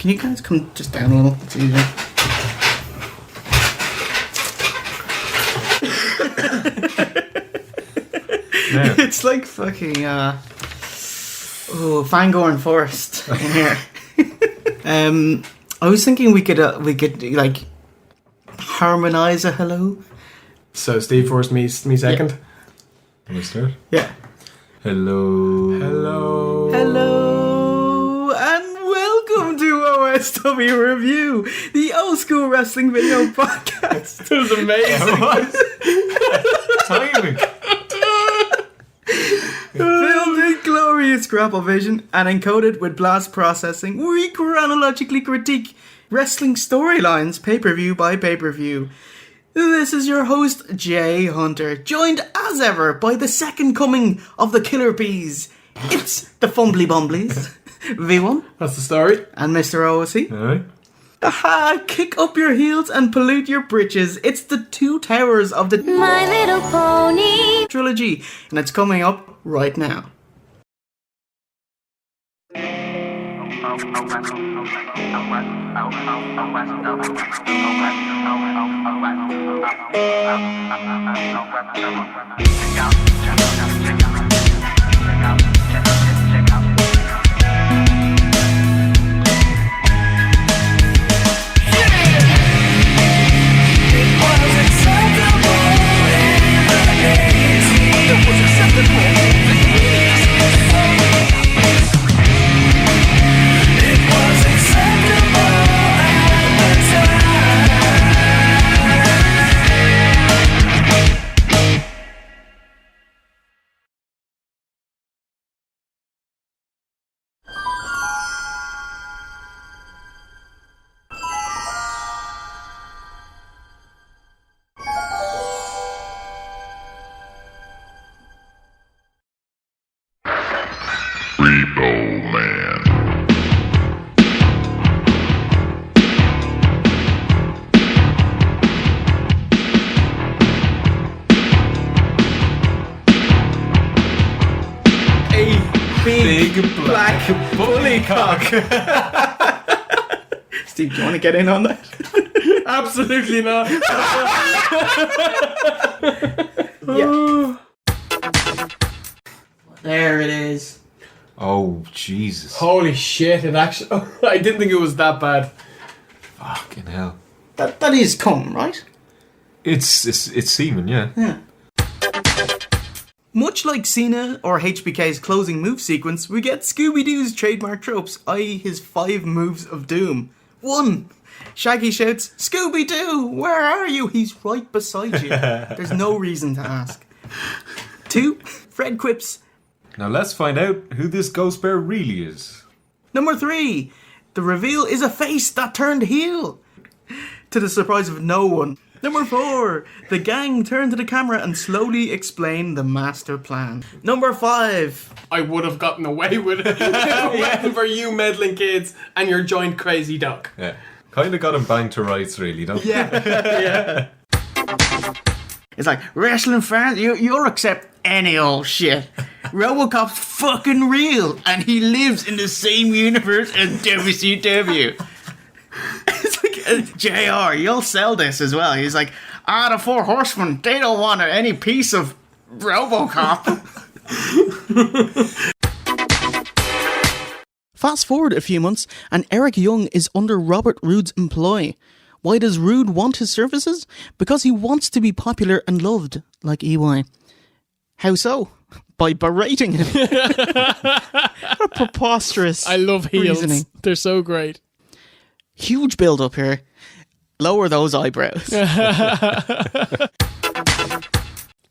Can you guys come just down a little? It's easier. Yeah. It's like fucking Fangorn Forest in here. I was thinking we could like harmonize a hello. So Steve first, me second. Yeah. Can we start? Yeah. Hello. Hello. Hello, and welcome to OSW Review, the old school wrestling video podcast. It was amazing. Timing. Filmed in glorious grapple vision and encoded with blast processing, we chronologically critique wrestling storylines pay-per-view by pay-per-view. This is your host, Jay Hunter, joined as ever by the second coming of the Killer Bees. It's the Fumbly Bumblies, V1. That's the story. And Mr. OOC. Alright. Aha! Kick up your heels and pollute your britches. It's the Two Towers of the My Little Pony trilogy, and it's coming up right now. Big black bully cock. Steve, do you want to get in on that? Absolutely not. Yeah. There it is. Oh, Jesus. Holy shit! It actually. I didn't think it was that bad. Fucking hell. That is cum, right? It's semen, yeah. Yeah. Much like Cena or HBK's closing move sequence, we get Scooby-Doo's trademark tropes, i.e. his 5 moves of doom. 1. Shaggy shouts, "Scooby-Doo, where are you? He's right beside you." There's no reason to ask. 2. Fred quips, Now let's find out who this ghost bear really is. Number 3. The reveal is a face that turned heel. To the surprise of no one. Number 4. The gang turn to the camera and slowly explain the master plan. Number 5. I would have gotten away with it if it wasn't for you meddling kids and your joint crazy duck. Yeah. Kind of got him banged to rights, really, don't you? Yeah. It's like, wrestling fans, you'll accept any old shit. RoboCop's fucking real, and he lives in the same universe as WCW. It's like, JR, you'll sell this as well. He's like, the 4 horsemen, they don't want any piece of RoboCop. Fast forward a few months, and Eric Young is under Robert Roode's employ. Why does Roode want his services? Because he wants to be popular and loved, like EY. How so? By berating him. What a preposterous I love heels. reasoning. They're so great. Huge build up here. Lower those eyebrows.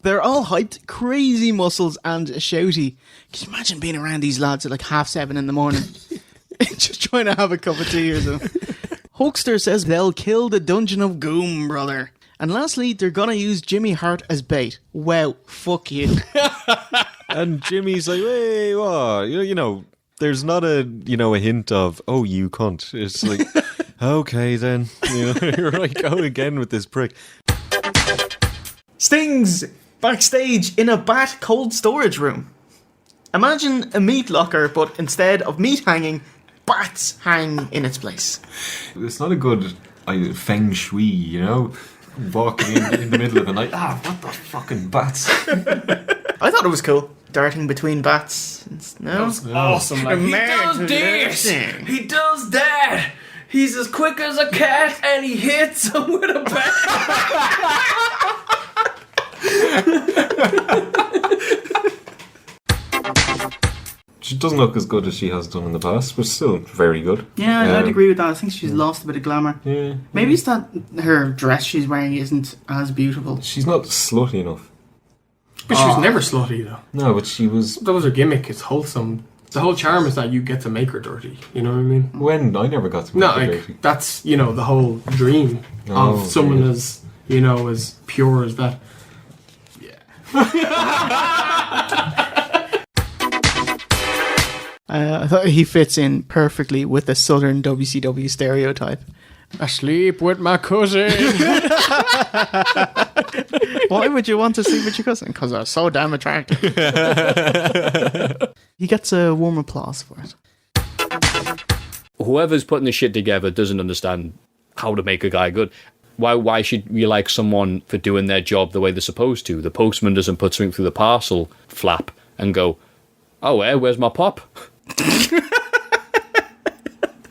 They're all hyped, crazy muscles and shouty. Can you imagine being around these lads at like 7:30 in the morning? Just trying to have a cup of tea or something. Hulkster says they'll kill the Dungeon of Goom, brother. And lastly, they're gonna use Jimmy Hart as bait. Wow, fuck you. And Jimmy's like, hey, what? You know, there's not a hint of, oh, you cunt. It's like, okay then. You're like, go again with this prick. Sting's backstage in a bat cold storage room. Imagine a meat locker, but instead of meat hanging, bats hang in its place. It's not a good feng shui, you know? Walking in the middle of the night. What the fucking bats? I thought it was cool. Darting between bats. No? Awesome. Like, he does this. He does that. He's as quick as a cat, and he hits him with a bat. She doesn't look as good as she has done in the past, but still very good. Yeah, I'd agree with that. I think she's lost a bit of glamour. Yeah. Maybe it's that her dress she's wearing isn't as beautiful. She's not slutty enough. But she was never slutty, though. No, but she was... That was her gimmick. It's wholesome. The whole charm is that you get to make her dirty. You know what I mean? When? I never got to make her dirty. That's, the whole dream of someone as, as pure as that. Yeah. I thought he fits in perfectly with the southern WCW stereotype. I sleep with my cousin. Why would you want to sleep with your cousin? Because they're so damn attractive. He gets a warm applause for it. Whoever's putting this shit together doesn't understand how to make a guy good. Why should you like someone for doing their job the way they're supposed to? The postman doesn't put something through the parcel flap and go, "Oh, where's my pop?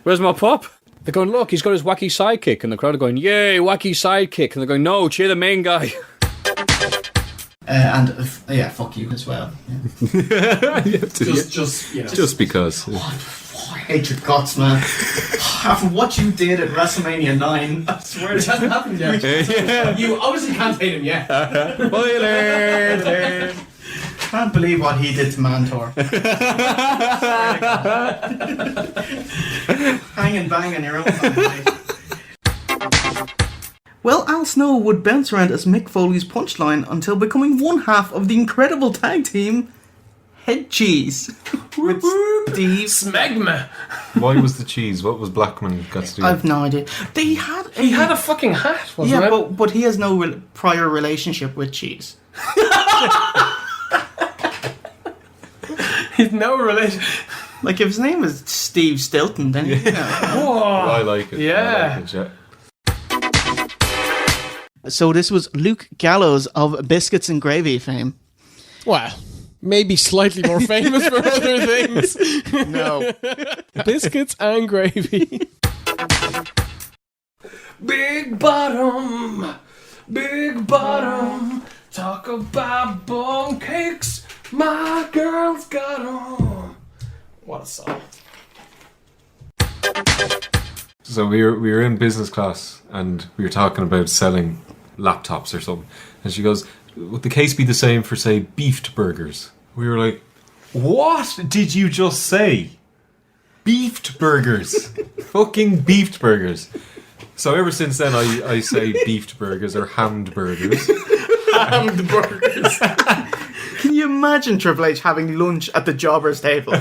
Where's my pop?" They're going, "Look, he's got his wacky sidekick." And the crowd are going, "Yay, wacky sidekick." And they're going, "No, cheer the main guy." Fuck you as well. Just because. I hate your guts, man. After what you did at WrestleMania 9, I swear Which hasn't happened yet. You obviously can't hate him yet. Spoiler! Can't believe what he did to Mantor. Hang and bang on your own family. Well, Al Snow would bounce around as Mick Foley's punchline until becoming one half of the incredible tag team Head Cheese with Steve Smegma. Why was the cheese? What was Blackman got to do? I've no idea. He had a fucking hat, wasn't it? but he has no prior relationship with cheese. He's no relation. Like, if his name is Steve Stilton, then you know. I like it. Yeah. I like it, So this was Luke Gallows of Biscuits and Gravy fame. Well, maybe slightly more famous for other things. No. Biscuits and gravy. Big bottom, talk about bone cakes. My girl's got 'em. What a song. So we were in business class and we were talking about selling laptops or something. And she goes, "Would the case be the same for, say, beefed burgers?" We were like, "What did you just say? Beefed burgers." Fucking beefed burgers. So ever since then I say beefed burgers or hammed burgers. Hammed burgers. Can you imagine Triple H having lunch at the jobber's table?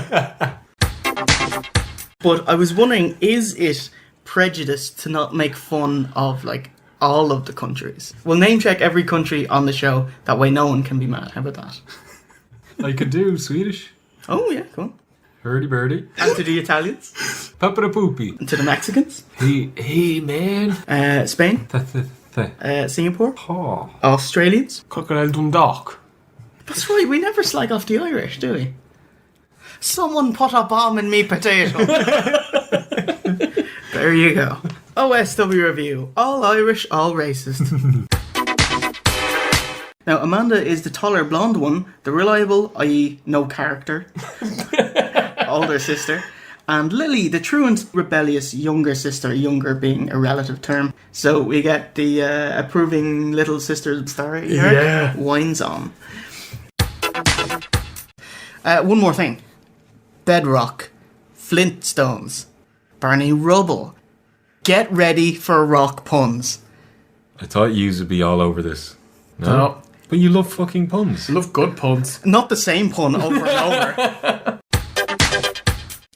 But I was wondering, is it prejudice to not make fun of, like, all of the countries? We'll name check every country on the show. That way no one can be mad. How about that? I could do Swedish. Oh, yeah, cool. Hurdy birdie. And to the Italians. Papa poopy. And to the Mexicans. Hey man. Spain. Singapore. Oh. Australians. Crocodile Dundalk. That's right, we never slag off the Irish, do we? Someone put a bomb in me potato. There you go. OSW review. All Irish, all racist. Now, Amanda is the taller blonde one, the reliable, i.e. no character, older sister. And Lily, the truant, rebellious younger sister, younger being a relative term. So we get the approving little sister story here. Yeah. Wines on. One more thing. Bedrock. Flintstones. Barney Rubble. Get ready for rock puns. I thought yous would be all over this. No. But you love fucking puns. Love good puns. Not the same pun over and over.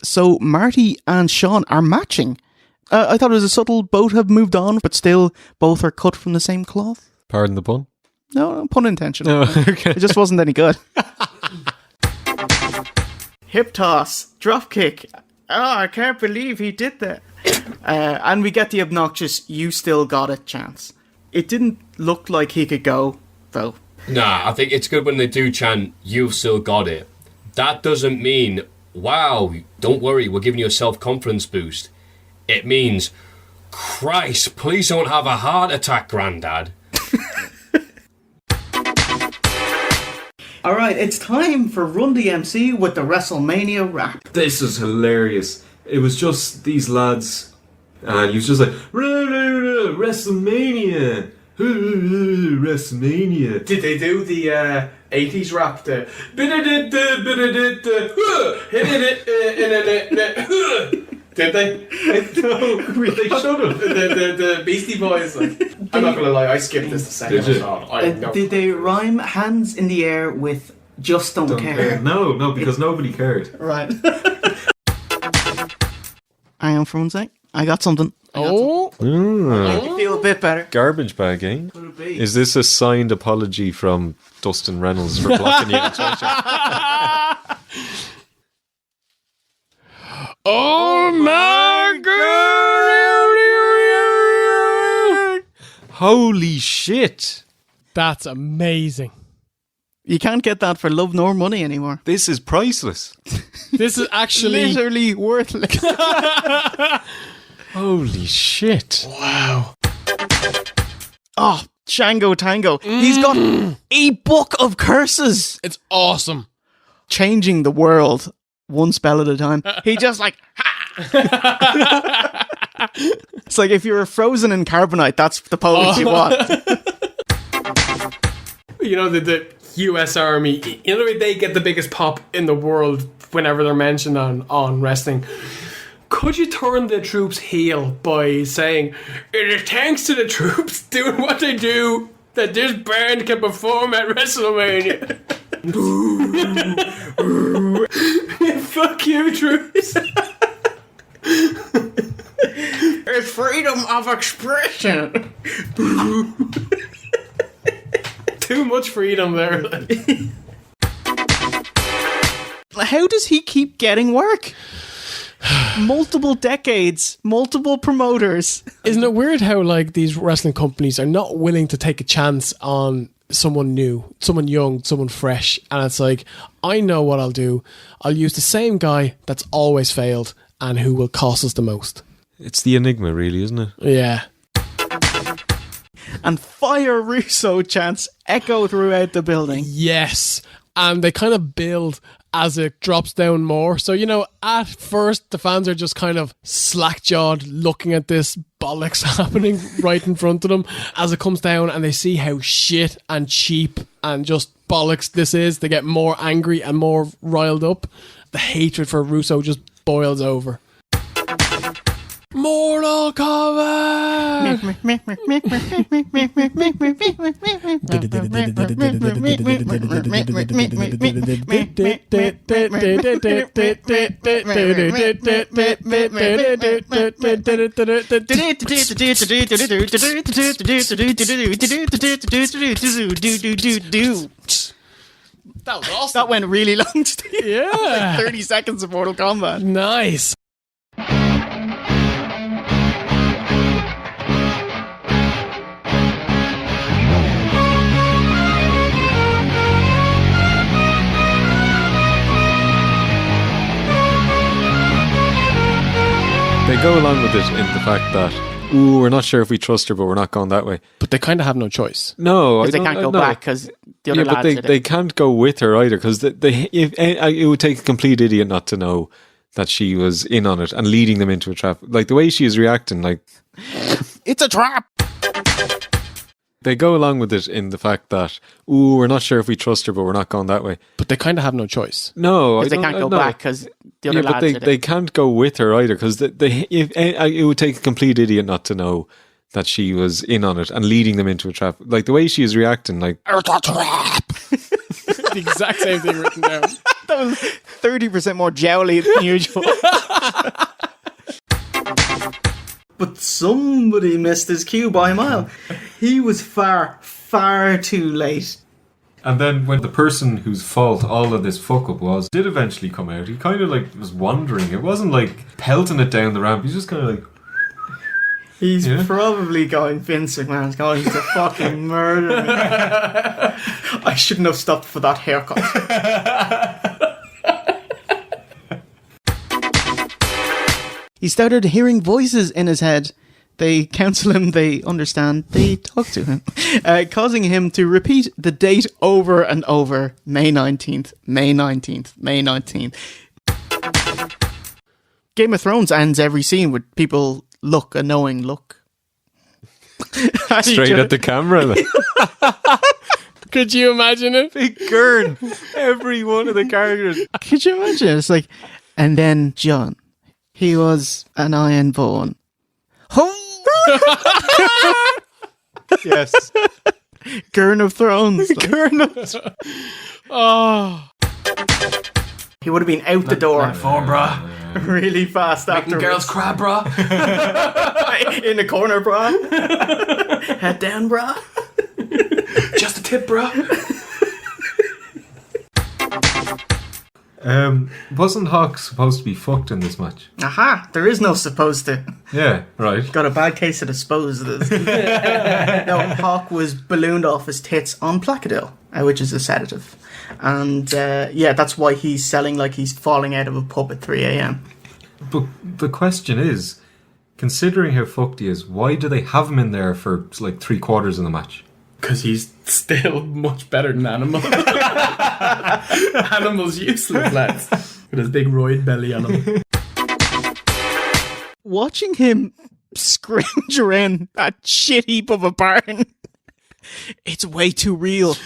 So Marty and Sean are matching. I thought it was a subtle, both have moved on, but still both are cut from the same cloth. Pardon the pun? No, pun intentional. Oh, okay. It just wasn't any good. Hip toss, drop kick, I can't believe he did that. And we get the obnoxious, you still got it chance. It didn't look like he could go, though. Nah, I think it's good when they do chant, you've still got it. That doesn't mean, wow, don't worry, we're giving you a self-confidence boost. It means, Christ, please don't have a heart attack, Grandad. Alright, it's time for Run DMC with the WrestleMania rap. This is hilarious. It was just these lads, and he was just like, WrestleMania! WrestleMania! Did they do the 80s rap? Did they? No, they should have. The Beastie Boys. Like, I'm not gonna lie, I skipped this the second Did you? I know. Did they rhyme hands in the air with just don't care? No, because nobody cared. Right. I am for one sec. I got something. Oh, I feel a bit better. garbage bag, eh? Could it be? Is this a signed apology from Dustin Reynolds for blocking you in Twitter? Oh my god! Holy shit! That's amazing. You can't get that for love nor money anymore. This is priceless. This is actually Literally worthless. Holy shit. wow. Oh, Shango Tango. He's got a book of curses. It's awesome. Changing the world one spell at a time. He just like, ha! It's like if you were frozen in carbonite, that's the pose you want. You know, the US Army, you know, they get the biggest pop in the world whenever they're mentioned on wrestling. Could you turn the troops heel by saying, it is thanks to the troops doing what they do that this band can perform at WrestleMania? Fuck you, troops. There's freedom of expression. Too much freedom there. How does he keep getting work? Multiple decades, multiple promoters. Isn't it weird how like these wrestling companies are not willing to take a chance on someone new, someone young, someone fresh, and it's like, I know what I'll do. I'll use the same guy that's always failed and who will cost us the most. It's the enigma, really, isn't it? Yeah. And Fire Russo chants echo throughout the building. Yes. And they kind of build as it drops down more. So, you know, at first the fans are just kind of slack-jawed looking at this bollocks happening right in front of them. As it comes down and they see how shit and cheap and just bollocks this is, they get more angry and more riled up. The hatred for Russo just boils over. Mortal Kombat! That was awesome. That went really long. Yeah. Like 30 seconds of Mortal Kombat. Nice. They go along with it in the fact that, ooh, we're not sure if we trust her, but we're not going that way. But they kind of have no choice. No, Because they can't go back because the other Yeah, but lads they can't go with her either because it would take a complete idiot not to know that she was in on it and leading them into a trap. Like the way she is reacting, like It's a trap. they go along with it in the fact that, ooh, we're not sure if we trust her, but we're not going that way. But they kind of have no choice. No, Because they can't go back because the other Yeah, but lads they can't go with her either because it would take a complete idiot not to know that she was in on it and leading them into a trap. Like the way she is reacting, like It's a trap. The exact same thing written down. That was 30% more jowly than usual. But somebody missed his cue by a mile. He was far, far too late. And then when the person whose fault all of this fuck up was did eventually come out, he kind of like was wandering. It wasn't like pelting it down the ramp. He's just kind of like... He's Yeah. probably going, Vince McMahon's going to fucking murder me. I shouldn't have stopped for that haircut. He started hearing voices in his head. They counsel him, they understand, they talk to him, causing him to repeat the date over and over. May 19th, May 19th, May 19th. Game of Thrones ends every scene with people a knowing look. Straight at the camera. Could you imagine it? Big Gurn. Every one of the characters. Could you imagine? It's like, and then John, he was an Ironborn. Yes. Gurn of Thrones. Gurn of... Oh, He would have been out the door really fast after. Girls cry, bro. In the corner, bra. Head down, bra. Just a tip, bro. Wasn't Hawk supposed to be fucked in this match? Aha! There is no supposed to. Yeah, right. Got a bad case of disposed. No, Hawk was ballooned off his tits on Placadil, which is a sedative. And yeah, that's why he's selling like he's falling out of a pub at 3 a.m. But the question is, considering how fucked he is, why do they have him in there for like 3/4 of the match? Because he's still much better than Animal. Animal's useless, lads. With his big roid belly on him. Watching him scrounge around that shit heap of a barn, it's way too real.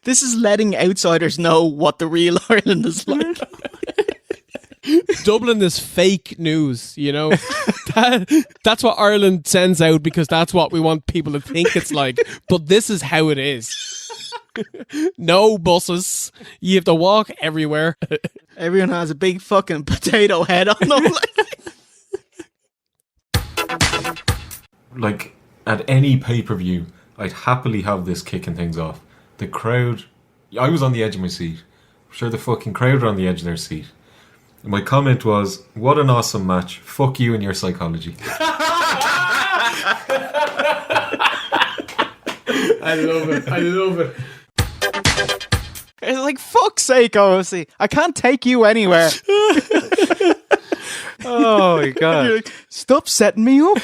This is letting outsiders know what the real Ireland is like. Dublin is fake news, you know? That's what Ireland sends out because that's what we want people to think it's like. But this is how it is. No buses. You have to walk everywhere. Everyone has a big fucking potato head on them. Like, at any pay-per-view, I'd happily have this kicking things off. The crowd... I was on the edge of my seat. I'm sure the fucking crowd were on the edge of their seat. And my comment was, what an awesome match. Fuck you and your psychology. I love it. I love it. It's like, fuck's sake, OC. I can't take you anywhere. Oh my God. You're like, stop setting me up.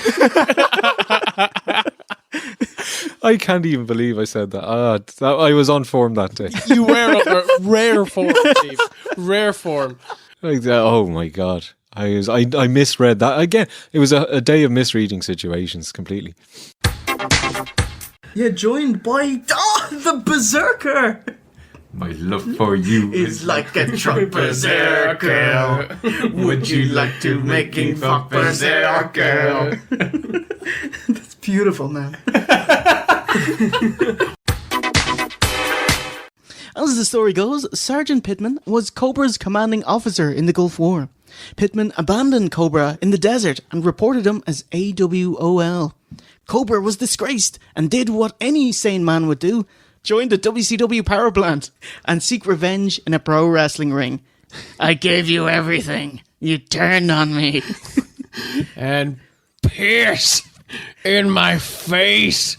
I can't even believe I said that. I was on form that day. You were under rare form, Steve. Rare form. Like that. Oh my God. I misread that. Again, it was a day of misreading situations completely. You're joined by the Berserker. My love for you Is like a drunk berserker. Would you like to make him fuck berserker? That's beautiful, man. As the story goes, Sergeant Pittman was Cobra's commanding officer in the Gulf War. Pittman abandoned Cobra in the desert and reported him as AWOL. Cobra was disgraced and did what any sane man would do: join the WCW power plant and seek revenge in a pro wrestling ring. I gave you everything. You turned on me. And pierce in my face.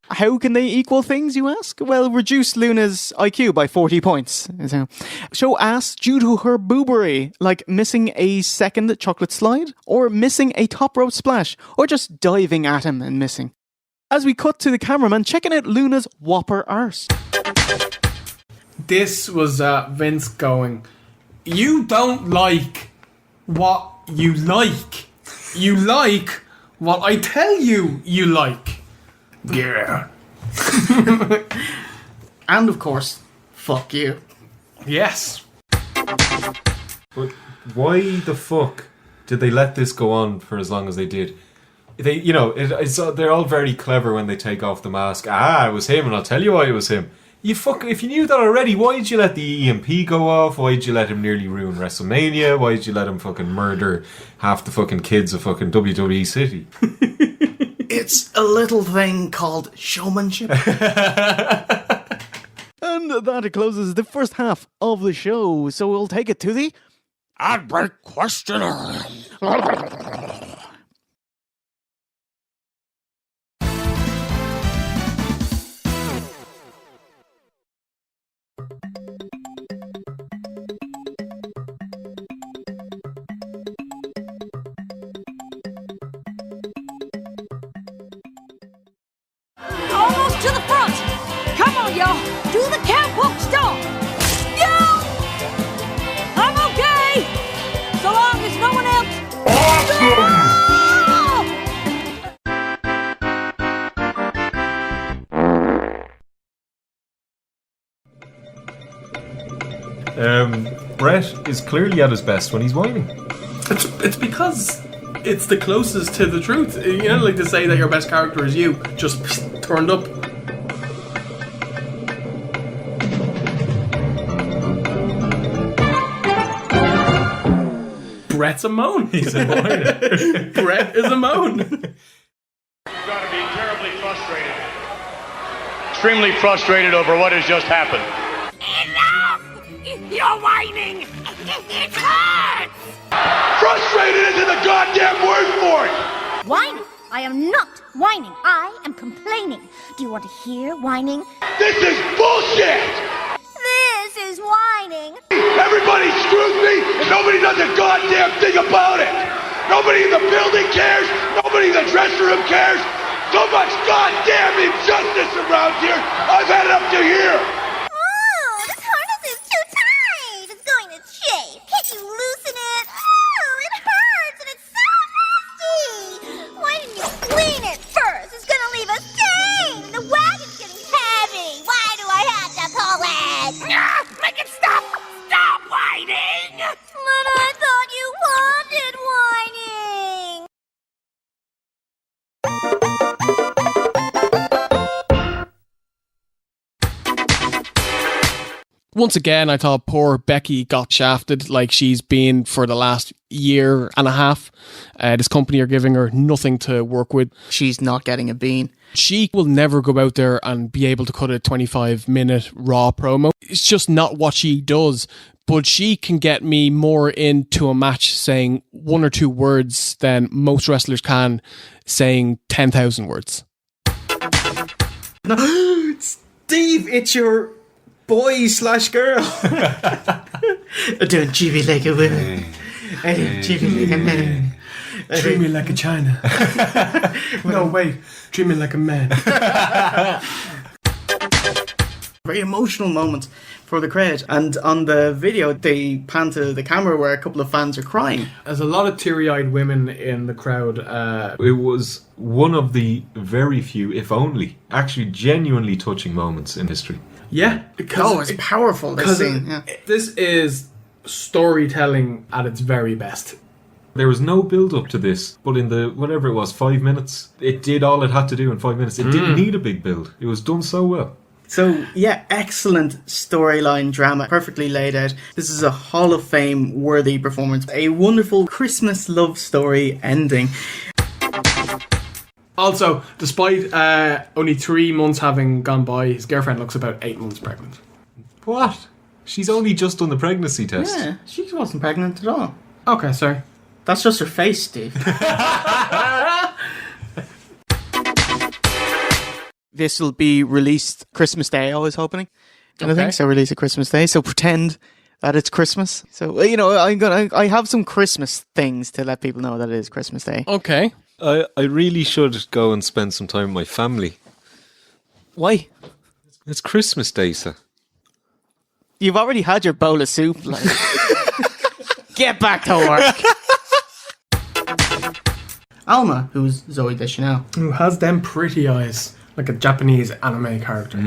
How can they equal things, you ask? Well, reduce Luna's IQ by 40 points. So, show ass due to her boobery, like missing a second chocolate slide, or missing a top rope splash, or just diving at him and missing. As we cut to the cameraman checking out Luna's whopper arse. This was Vince going, you don't like what you like. You like what I tell you you like. Yeah. And of course, fuck you. Yes. But why the fuck did they let this go on for as long as they did? They, you know, they're all very clever when they take off the mask. It was him, and I'll tell you why it was him. If you knew that already, why did you let the EMP go off? Why did you let him nearly ruin WrestleMania? Why did you let him fucking murder half the fucking kids of fucking WWE City? It's a little thing called showmanship. And that closes the first half of the show, so we'll take it to the Outbreak Questionnaire. Almost to the front. Come on, y'all. Do the catwalk stomp. Yo! I'm okay. So long as no one else. Brett is clearly at his best when he's whining. It's because it's the closest to the truth. You know, like to say that your best character is you, just turned up. Brett's a moan. He's a whiner. Brett is a moan. You've got to be terribly frustrated. Extremely frustrated over what has just happened. Enough! You're whining. It hurts. Frustrated isn't the goddamn word for it! Whining? I am not whining. I am complaining. Do you want to hear whining? This is bullshit! This is whining. Everybody screws me and nobody does a goddamn thing about it! Nobody in the building cares, nobody in the dressing room cares. So much goddamn injustice around here, I've had it up to here! Oh, this harness is too tight. It's going to chafe. Can you loosen it? Oh, it hurts and it's so nasty. Why didn't you clean it first? It's going to leave a stain. And the wagon's getting heavy. Why do I have to pull it? Make it stop. Stop whining. But I thought you wanted whining. Once again, I thought poor Becky got shafted like she's been for the last year and a half. This company are giving her nothing to work with. She's not getting a bean. She will never go out there and be able to cut a 25-minute Raw promo. It's just not what she does. But she can get me more into a match saying one or two words than most wrestlers can saying 10,000 words. No, Steve, it's your boy / girl. Don't treat me like a woman. I don't treat me like a man. Treat me like a China. No, wait. Treat me like a man. Very emotional moment for the crowd. And on the video, they pan to the camera where a couple of fans are crying. There's a lot of teary-eyed women in the crowd. It was one of the very few, if only, actually genuinely touching moments in history. Yeah. Oh, it's powerful, this scene. Yeah. This is storytelling at its very best. There was no build up to this, but in the, whatever it was, 5 minutes, it did all it had to do in 5 minutes. It didn't need a big build. It was done so well. So, yeah, excellent storyline drama, perfectly laid out. This is a Hall of Fame worthy performance. A wonderful Christmas love story ending. Also, despite only 3 months having gone by, his girlfriend looks about 8 months pregnant. What? She's only just done the pregnancy test. Yeah, she wasn't pregnant at all. Okay, sorry. That's just her face, Steve. This will be released Christmas Day, I was hoping. And I think so, release it Christmas Day. So pretend that it's Christmas. So, you know, I have some Christmas things to let people know that it is Christmas Day. Okay. I really should go and spend some time with my family. Why? It's Christmas Day, sir. You've already had your bowl of soup. Like. Get back to work. Alma, who's Zoe Deschanel. Who has them pretty eyes, like a Japanese anime character.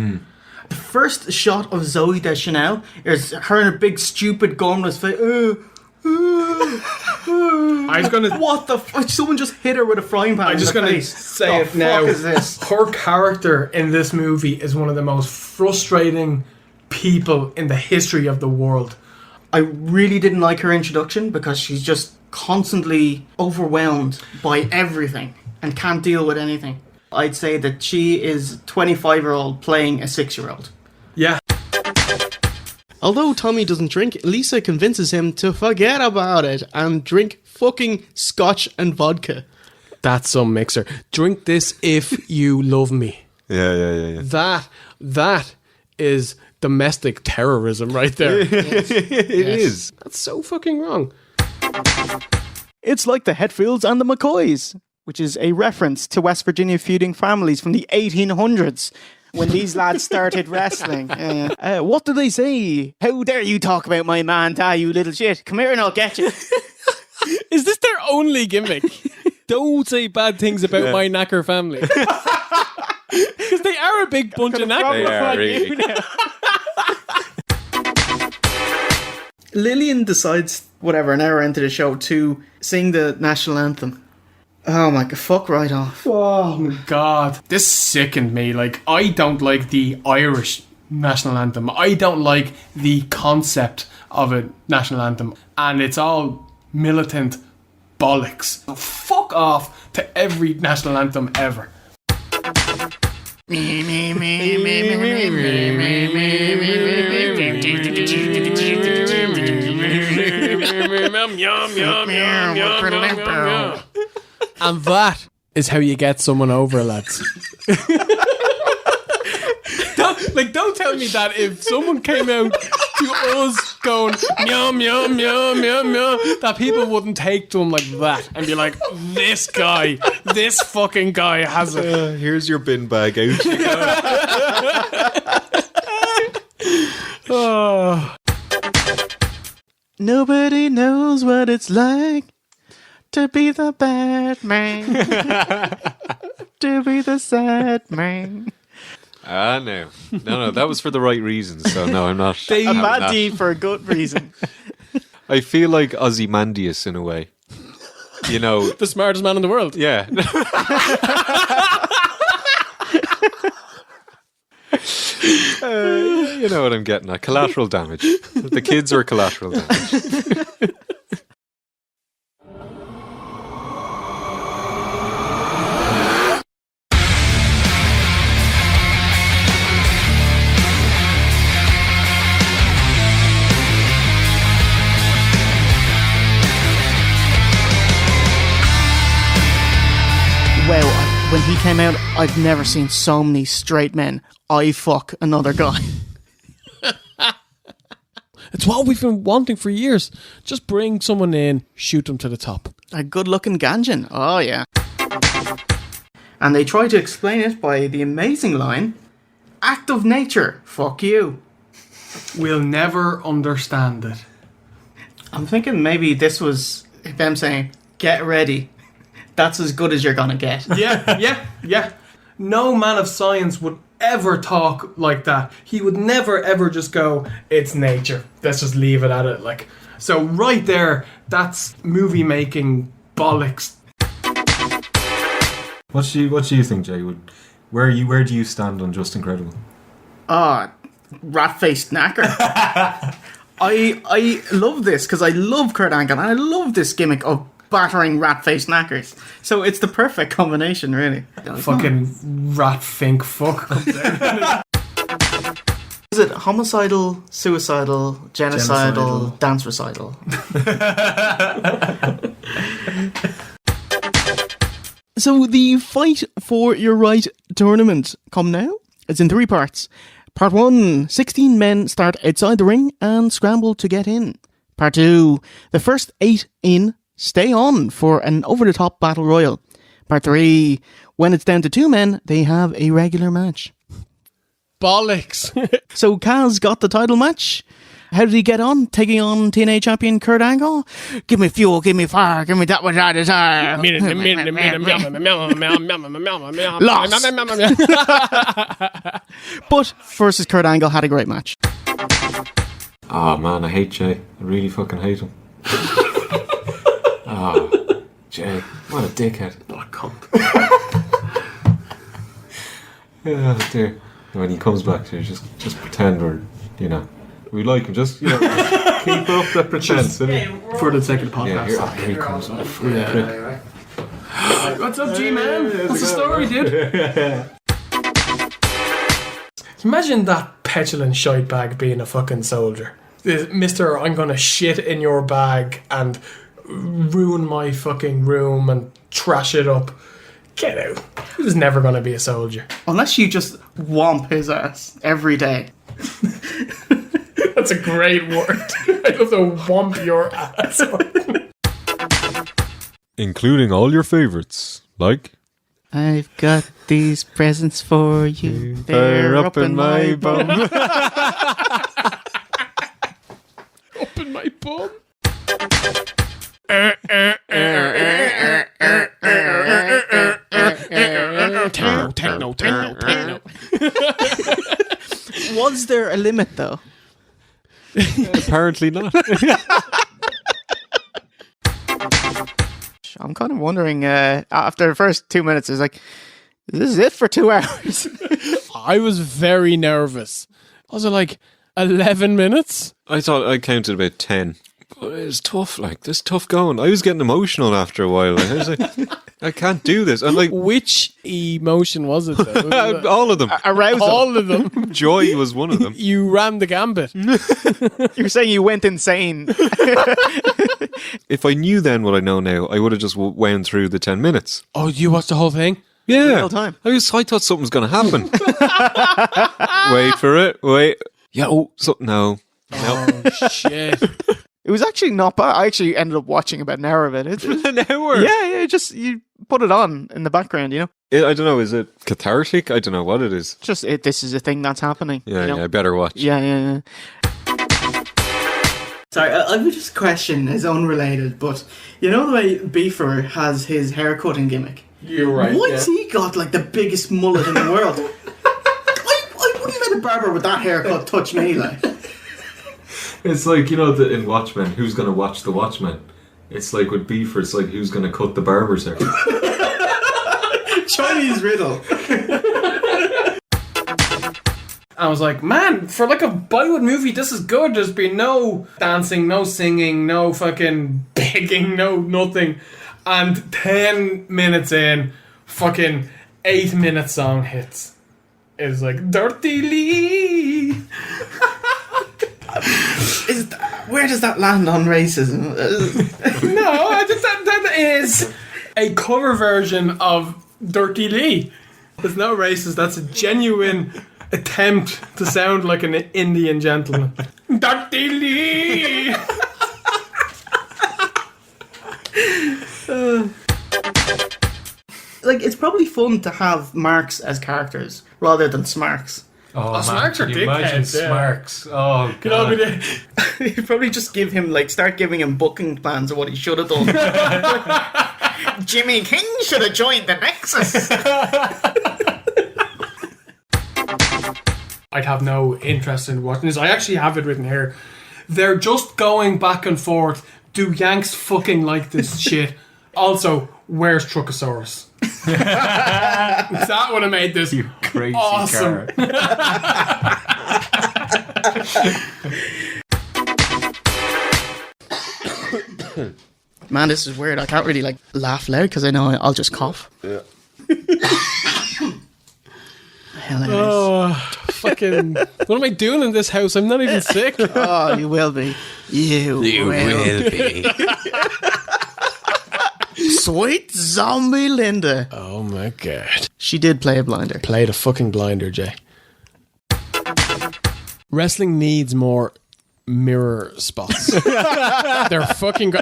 The first shot of Zoe Deschanel is her in a big stupid gormless face. I was gonna. What the fuck? Someone just hit her with a frying pan. I'm just in the gonna face. say The it now. fuck is this? Her character in this movie is one of the most frustrating people in the history of the world. I really didn't like her introduction because she's just constantly overwhelmed by everything. and can't deal with anything. I'd say that she is a 25-year-old playing a 6-year-old. Yeah. Although Tommy doesn't drink, Lisa convinces him to forget about it and drink fucking scotch and vodka. That's some mixer. Drink this if you love me. Yeah. That is domestic terrorism right there. It is. That's so fucking wrong. It's like the Hetfields and the McCoys, which is a reference to West Virginia feuding families from the 1800s when these lads started wrestling. What do they say? How dare you talk about my man, you little shit. Come here and I'll get you. Is this their only gimmick? Don't say bad things about my knacker family. Because they are a big bunch of knackers. They are, really. Lillian decides, whatever, an hour into the show, to sing the national anthem. Oh my god, fuck right off. Oh my god. This sickened me. Like, I don't like the Irish national anthem. I don't like the concept of a national anthem. And it's all militant bollocks. So fuck off to every national anthem ever. And that is how you get someone over, lads. Don't tell me that if someone came out to us going meow meow meow meow meow, that people wouldn't take to him like that and be like, this fucking guy has it. Here's your bin bag out. Oh. Nobody knows what it's like to be the bad man, to be the sad man. No, that was for the right reasons. So no, I'm not. A bad deed for a good reason. I feel like Ozymandias in a way. You know, The smartest man in the world. yeah. You know what I'm getting at. Collateral damage. The kids are collateral damage. Wow, when he came out, I've never seen so many straight men I fuck another guy. It's what we've been wanting for years. Just bring someone in, shoot them to the top. A good-looking Ganjin. Oh, yeah. And they try to explain it by the amazing line, act of nature, fuck you. We'll never understand it. I'm thinking maybe this was them saying, get ready. That's as good as you're gonna get. Yeah. No man of science would ever talk like that. He would never ever just go, it's nature. Let's just leave it at it. Like, so right there, that's movie making bollocks. What do you think, Jay? Where do you stand on Just Incredible? Rat-faced knacker. I love this because I love Kurt Angle and I love this gimmick of battering rat-faced knackers. So it's the perfect combination, really. Fucking rat fink fuck comes out. Is it homicidal, suicidal, genocidal, dance recital? So the Fight for Your Right tournament come now. It's in 3 parts. Part 1, 16 men start outside the ring and scramble to get in. Part 2, the first 8 in stay on for an over-the-top battle royal. Part 3, when it's down to 2 men, they have a regular match. Bollocks. So Kaz got the title match. How did he get on? Taking on TNA champion Kurt Angle? Give me fuel, give me fire, give me that which I desire. Lost. But versus Kurt Angle had a great match. Oh man, I hate Jay. I really fucking hate him. Oh, Jay, what a dickhead. What a cunt. Oh dear. When he comes back to you, just pretend we like him. Just, keep up that pretense. For the sake of the Yeah, podcast. here he comes. Oh, prick. What's up, G-Man? What's the story, dude? Imagine that petulant shite bag being a fucking soldier. Mister, I'm gonna shit in your bag and ruin my fucking room and trash it up. Get out. He was never gonna be a soldier. Unless you just whomp his ass every day. That's a great word. I love to whomp your ass. Including all your favourites, like... I've got these presents for you. They're up in my bum. Up in my bum. Techno. Was there a limit, though? Apparently not. I'm kind of wondering, after the first 2 minutes, it's like, this is it for 2 hours. I was very nervous. Was it like 11 minutes? I thought I counted about 10. But it's tough, like, this tough going. I was getting emotional after a while. Like, I was like, I can't do this. And like, Which emotion was it, though? all of them. Arousal. All of them. Joy was one of them. You ran the gambit. You're saying you went insane. If I knew then what I know now, I would have just wound through the 10 minutes. Oh, you watched the whole thing? Yeah. Real time. I thought something was going to happen. Wait for it. Wait. Yeah, no. Oh, shit. It was actually not bad. I actually ended up watching about an hour of it. An hour? Yeah, just you put it on in the background, you know? I don't know, is it cathartic? I don't know what it is. Just, this is a thing that's happening. Yeah, you know? I better watch. Yeah. Sorry, I have just a question. It's unrelated, but you know the way Beaver has his haircutting gimmick? You're right. Why's he got like the biggest mullet in the world? I wouldn't let a barber with that haircut touch me, like. It's like, in Watchmen, who's going to watch the Watchmen? It's like with Beaver, it's like, who's going to cut the barber's hair? Chinese riddle. I was like, man, for like a Bollywood movie, this is good. There's been no dancing, no singing, no fucking begging, no nothing. And 10 minutes in, fucking 8-minute song hits. It's like, Dirty Lee. Where does that land on racism? No, that is a cover version of Dirty Lee. It's not racist, that's a genuine attempt to sound like an Indian gentleman. Dirty Lee! Like, it's probably fun to have marks as characters rather than smarks. Oh, Smarks are can you imagine dickheads, yeah. Smarks? Oh, God. You'd probably just give him, start giving him booking plans of what he should have done. Jimmy King should have joined the Nexus. I'd have no interest in watching this. I actually have it written here. They're just going back and forth. Do Yanks fucking like this shit? Also, where's Truckosaurus? That would have made this Crazy awesome. car. Man, this is weird. I can't really laugh loud because I know I'll just cough. Yeah. Hilarious. Oh, fucking... What am I doing in this house? I'm not even sick. Oh, you will be. You will be. Sweet zombie Linda. Oh, my God. She did play a blinder. Played a fucking blinder, Jay. Wrestling needs more mirror spots. They're fucking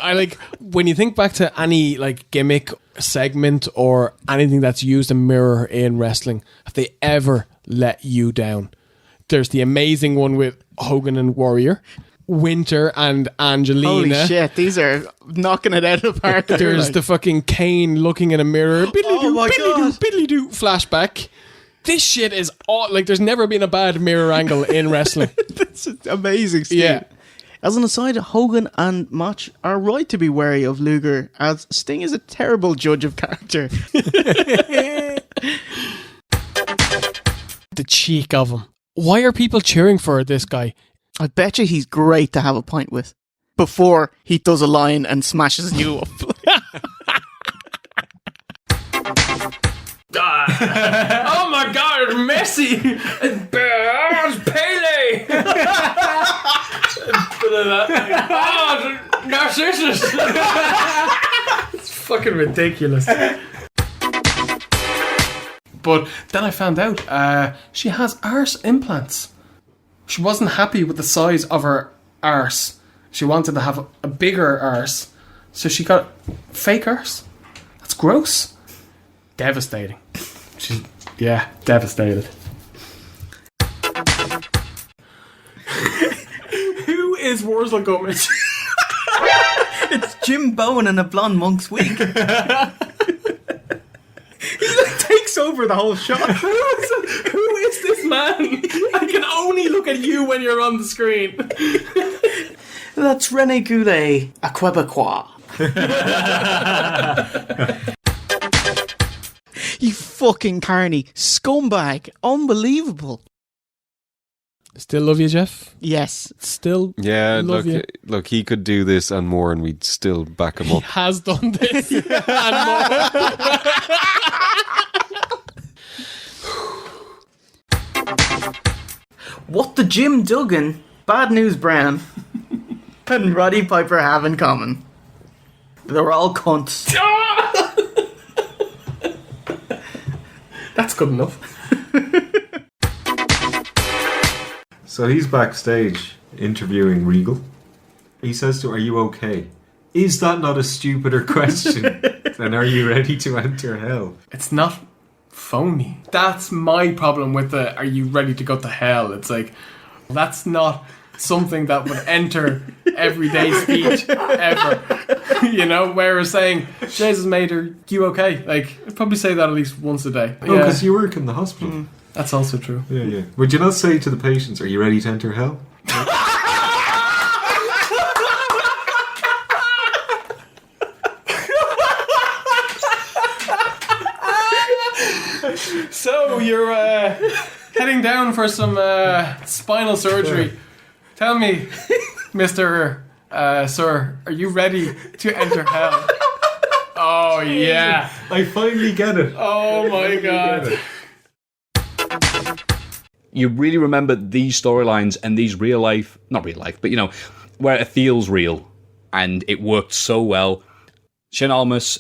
when you think back to any gimmick segment or anything that's used a mirror in wrestling, if they ever let you down. There's the amazing one with Hogan and Warrior, Winter and Angelina. Holy shit, these are knocking it out of the park. There's the fucking Kane looking in a mirror. Oh my God. Biddly-doo, flashback. This shit is all there's never been a bad mirror angle in wrestling. That's amazing, Steve. Yeah. As an aside, Hogan and Mach are right to be wary of Luger, as Sting is a terrible judge of character. The cheek of him. Why are people cheering for this guy? I bet you he's great to have a pint with before he does a line and smashes you up. god! Oh my god, it's Messi! It's Pele! Oh, Narcissus! It's fucking ridiculous. But then I found out she has arse implants. She wasn't happy with the size of her arse. She wanted to have a bigger arse. So she got fake arse. That's gross. Devastating. She's, devastated. Who is Wurzel Gummidge? It's Jim Bowen in a blonde monk's wig. He like takes over the whole shot. Who is this man? I can only look at you when you're on the screen. That's Rene Goulet, a Quebecois. You fucking carny scumbag. Unbelievable. Still love you, Jeff? Yes. Still Yeah, love you. look, he could do this and more, and we'd still back him He up. has done this and more. What the Jim Duggan, Bad News Brown, and Roddy Piper have in common? They're all cunts. That's good enough. So he's backstage interviewing Regal. He says to her, "Are you okay? Is that not a stupider question than are you ready to enter hell?" It's not phony. That's my problem with the "are you ready to go to hell?" It's like, that's not something that would enter everyday speech ever. You know, whereas saying, "Jesus, mate, are you okay?" Like, I'd probably say that at least once a day. No, because you work in the hospital. That's also true. Yeah. Would you not say to the patients, "Are you ready to enter hell?" So you're heading down for some spinal surgery. Tell me, Mr. Sir, are you ready to enter hell? Oh yeah. I finally get it. Oh my god. You really remember these storylines and these real life, not real life, but you know, where it feels real and it worked so well. Shane Almas,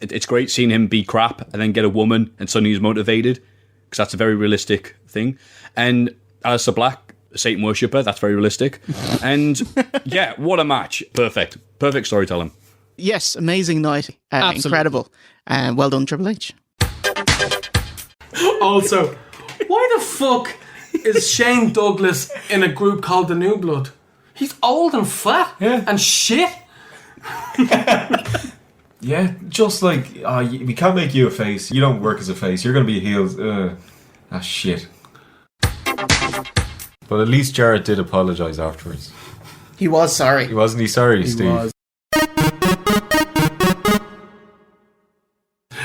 it's great seeing him be crap and then get a woman and suddenly he's motivated, because that's a very realistic thing. And Aleister Black, a Satan worshipper, that's very realistic. And yeah, what a match. Perfect storytelling. Yes, amazing night. Absolutely. Incredible. Well done, Triple H. Also, why the fuck is Shane Douglas in a group called the New Blood? He's old and fat and shit. Yeah, just like, we can't make you a face. You don't work as a face. You're going to be a heel. Shit. But at least Jarrett did apologise afterwards. He was sorry. Wasn't he sorry, Steve? was.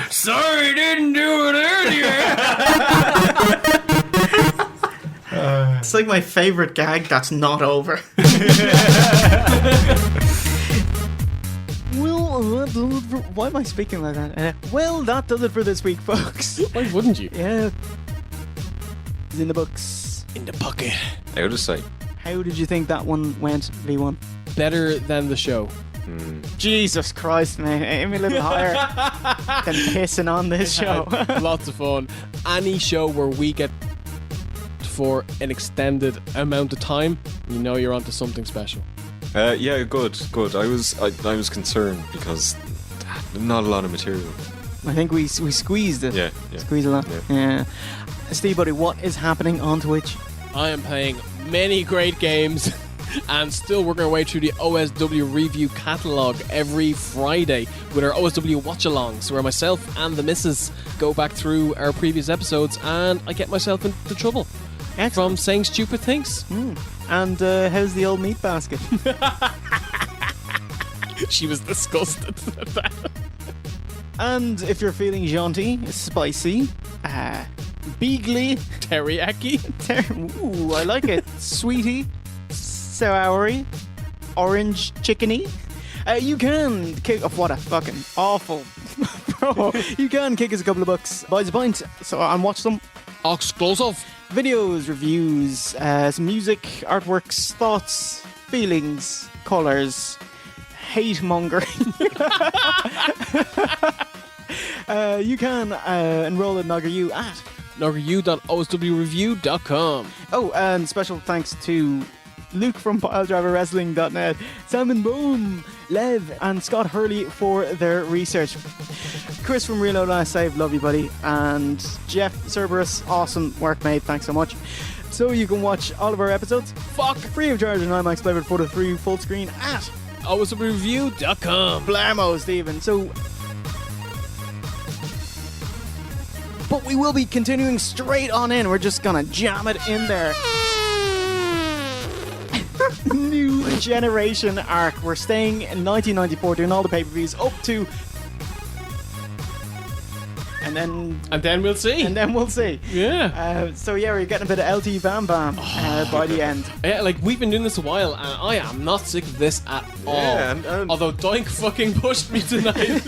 Sorry, didn't do it earlier. It's like my favourite gag that's not over. Well, why am I speaking like that? Well, that does it for this week, folks. Why wouldn't you? Yeah. It's in the books. In the bucket. Out of sight. How did you think that one went, V1? Better than the show. Jesus Christ, man. Aim a little higher than pissing on this show. Lots of fun. Any show where we get for an extended amount of time, you know you're onto something special. Yeah, good. I was concerned because not a lot of material. I think we squeezed it. Yeah. Squeezed a lot. Yeah. Steve, buddy, what is happening on Twitch? I am playing many great games and still working our way through the OSW review catalogue every Friday with our OSW watch-alongs, where myself and the missus go back through our previous episodes and I get myself into trouble from saying stupid things. And how's the old meat basket? She was disgusted at that. And if you're feeling jaunty, spicy, beagly, Teriyaki. ooh, I like it, sweetie, soury, orange chickeny, you can kick off. What a fucking awful You can kick us a couple of bucks. Buy us a pint so and watch them. Exclusive. Videos, reviews, some music, artworks, thoughts, feelings, colours, hate mongering. You can enroll at NoggerU at NoggerU.oswreview.com. Oh, and special thanks to Luke from PiledriverWrestling.net, Simon Boom, Lev, and Scott Hurley for their research. Chris from Reload Last Save, love you, buddy. And Jeff Cerberus, awesome work, mate. Thanks so much. So you can watch all of our episodes free of charge on IMAX Flavored Photo 3 full screen at OSWreview.com. Blammo, Stephen. So, but we will be continuing straight on in. We're just gonna jam it in there. New generation arc. We're staying in 1994, doing all the pay-per-views up to, and then we'll see. Yeah. So yeah, we're getting a bit of LT Bam Bam by the end. Yeah, like we've been doing this a while, and I am not sick of this at all. Yeah, although Doink fucking pushed me tonight.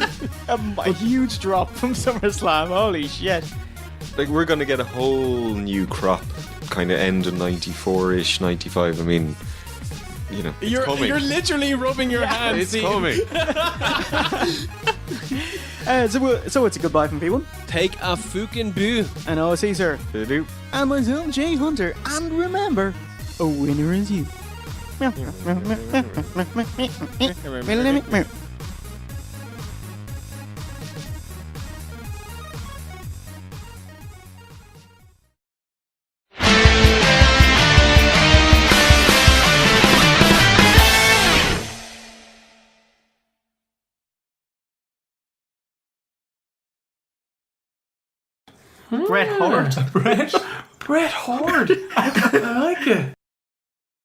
A huge drop from SummerSlam. Holy shit! Like, we're gonna get a whole new crop, kind of end of 94-ish, 95. I mean, you know, it's coming. You're literally rubbing your hands. It's coming. So it's a goodbye from people. Take a fucking boo. And OSC, sir. Do. And myself, Jay Hunter. And remember, a winner is you. Bret Hart. Bret Hart. I like it.